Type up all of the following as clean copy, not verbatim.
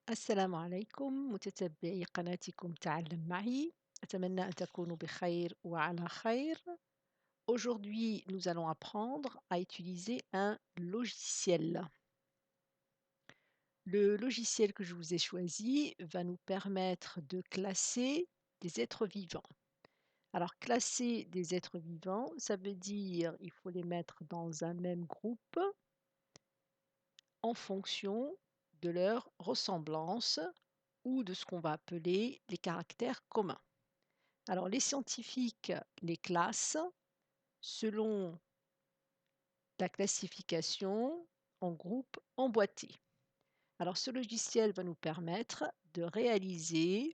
السلام عليكم متتبعي قناتكم تعلم معي. أتمنى أن تكونوا بخير وعلى خير. Aujourd'hui, nous allons apprendre à utiliser un logiciel. Le logiciel que je vous ai choisi va nous permettre de classer des êtres vivants. Alors, classer des êtres vivants, ça veut dire il faut les mettre dans un même groupe en fonction de leur ressemblance ou de ce qu'on va appeler les caractères communs. Alors, les scientifiques les classent selon la classification en groupes emboîtés. Alors, ce logiciel va nous permettre de réaliser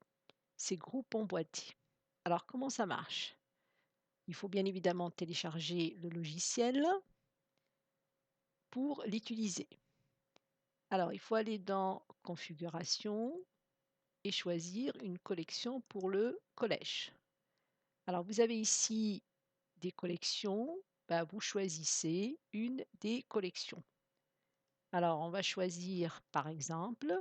ces groupes emboîtés. Alors, comment ça marche? Il faut bien évidemment télécharger le logiciel pour l'utiliser. Alors, il faut aller dans Configuration et choisir une collection pour le collège. Alors, vous avez ici des collections, vous choisissez une des collections. Alors, on va choisir, par exemple,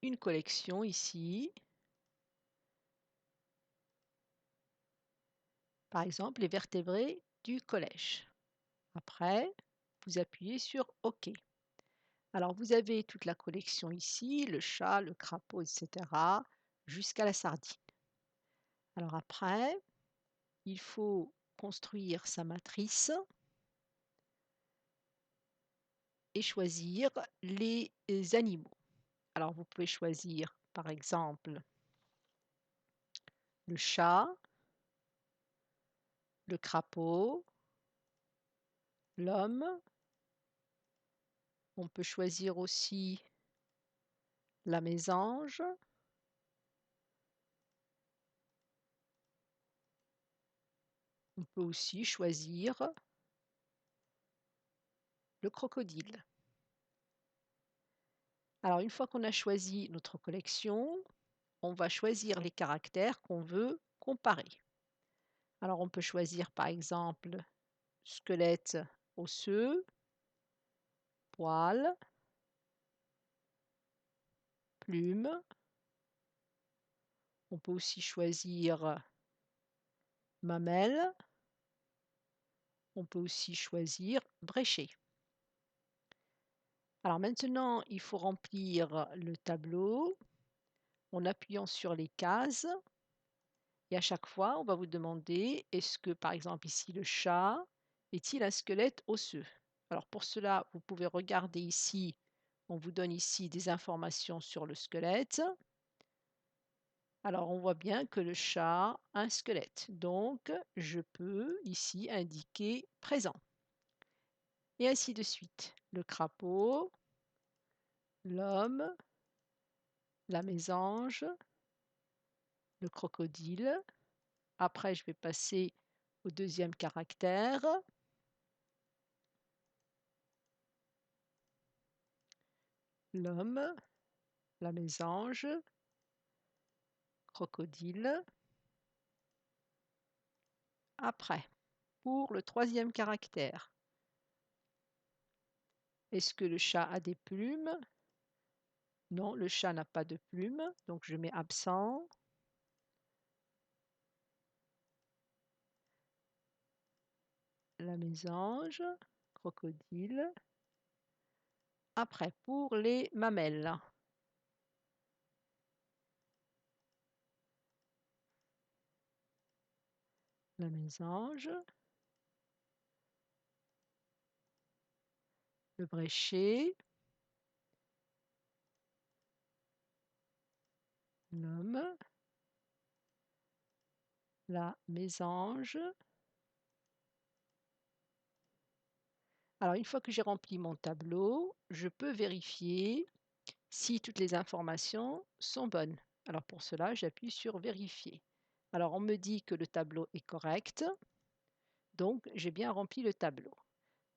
une collection ici. Par exemple, les vertébrés du collège. Après, vous appuyez sur OK. Alors, vous avez toute la collection ici, le chat, le crapaud, etc., jusqu'à la sardine. Alors après, il faut construire sa matrice et choisir les animaux. Alors, vous pouvez choisir, par exemple, le chat, le crapaud, l'homme. On peut choisir aussi la mésange. On peut aussi choisir le crocodile. Alors, une fois qu'on a choisi notre collection, on va choisir les caractères qu'on veut comparer. Alors, on peut choisir par exemple squelette osseux, poils, plumes. On peut aussi choisir mamelles. On peut aussi choisir bréchet. Alors maintenant, il faut remplir le tableau en appuyant sur les cases et à chaque fois, on va vous demander est-ce que, par exemple, ici, le chat est-il un squelette osseux? Alors pour cela, vous pouvez regarder ici, on vous donne ici des informations sur le squelette. Alors on voit bien que le chat a un squelette, donc je peux ici indiquer présent. Et ainsi de suite. Le crapaud, l'homme, la mésange, le crocodile. Après, je vais passer au deuxième caractère. L'homme, la mésange, crocodile. Après, pour le troisième caractère, est-ce que le chat a des plumes? Non, le chat n'a pas de plumes, donc je mets absent. La mésange, crocodile. Après, pour les mamelles, la mésange, le bréchet, l'homme, la mésange. Alors, une fois que j'ai rempli mon tableau, je peux vérifier si toutes les informations sont bonnes. Alors, pour cela, j'appuie sur vérifier. Alors, on me dit que le tableau est correct, donc j'ai bien rempli le tableau.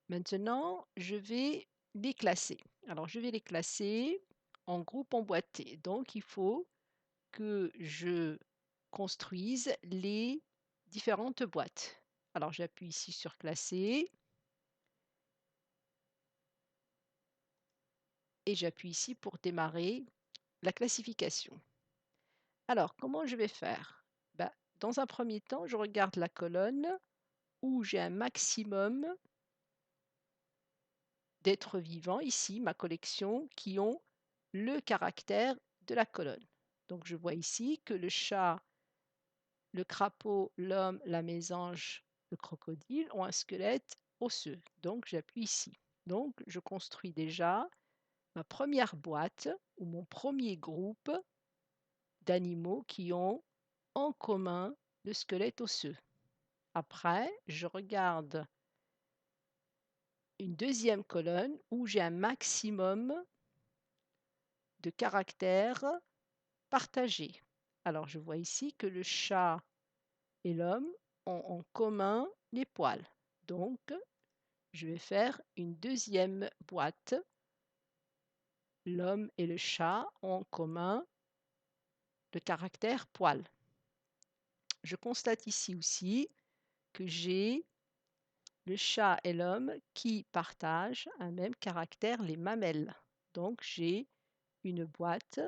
Maintenant, je vais les classer. Alors, je vais les classer en groupe emboîté. Donc, il faut que je construise les différentes boîtes. Alors, j'appuie ici sur classer. et j'appuie ici pour démarrer la classification. Alors, comment je vais faire? Bah, dans un premier temps, je regarde la colonne où j'ai un maximum d'êtres vivants, ici, ma collection, qui ont le caractère de la colonne. Donc, je vois ici que le chat, le crapaud, l'homme, la mésange, le crocodile ont un squelette osseux. Donc, j'appuie ici. Donc, je construis déjà ma première boîte ou mon premier groupe d'animaux qui ont en commun le squelette osseux. Après, je regarde une deuxième colonne où j'ai un maximum de caractères partagés. Alors, je vois ici que le chat et l'homme ont en commun les poils. Donc, je vais faire une deuxième boîte. L'homme et le chat ont en commun le caractère poil. Je constate ici aussi que j'ai le chat et l'homme qui partagent un même caractère, les mamelles. Donc, j'ai une boîte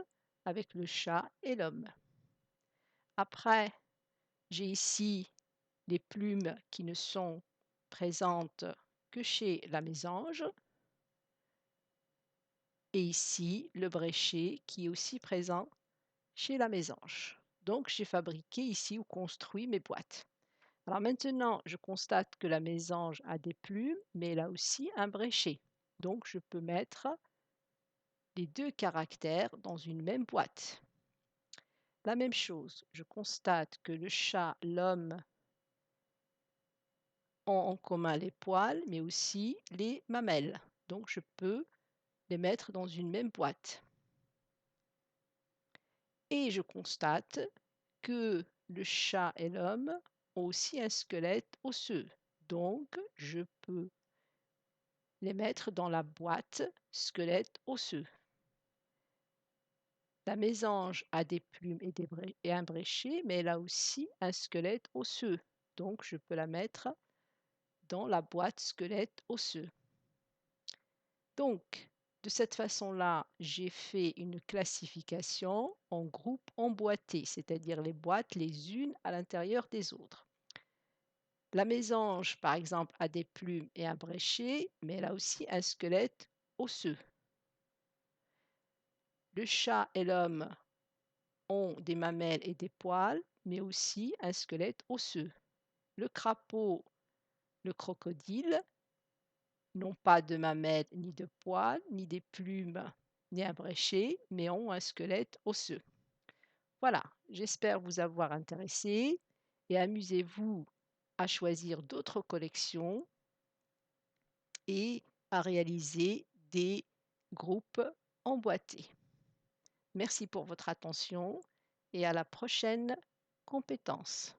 avec le chat et l'homme. Après, j'ai ici les plumes qui ne sont présentes que chez la mésange et ici le bréchet qui est aussi présent chez la mésange. Donc j'ai fabriqué ici ou construit mes boîtes. Alors maintenant, je constate que la mésange a des plumes, mais elle a aussi un bréchet. Donc je peux mettre les deux caractères dans une même boîte. La même chose, je constate que le chat, l'homme ont en commun les poils, mais aussi les mamelles. Donc je peux les mettre dans une même boîte. Et je constate que le chat et l'homme ont aussi un squelette osseux. Donc je peux les mettre dans la boîte squelette osseux. La mésange a des plumes et un bréchet, mais elle a aussi un squelette osseux. Donc je peux la mettre dans la boîte squelette osseux. Donc, de cette façon-là, j'ai fait une classification en groupes emboîtés, c'est-à-dire les boîtes les unes à l'intérieur des autres. La mésange, par exemple, a des plumes et un bréchet, mais elle a aussi un squelette osseux. Le chat et l'homme ont des mamelles et des poils, mais aussi un squelette osseux. Le crapaud, le crocodile n'ont pas de mamelles ni de poils, ni des plumes, ni un bréchet, mais ont un squelette osseux. Voilà, j'espère vous avoir intéressé et amusez-vous à choisir d'autres collections et à réaliser des groupes emboîtés. Merci pour votre attention et à la prochaine compétence.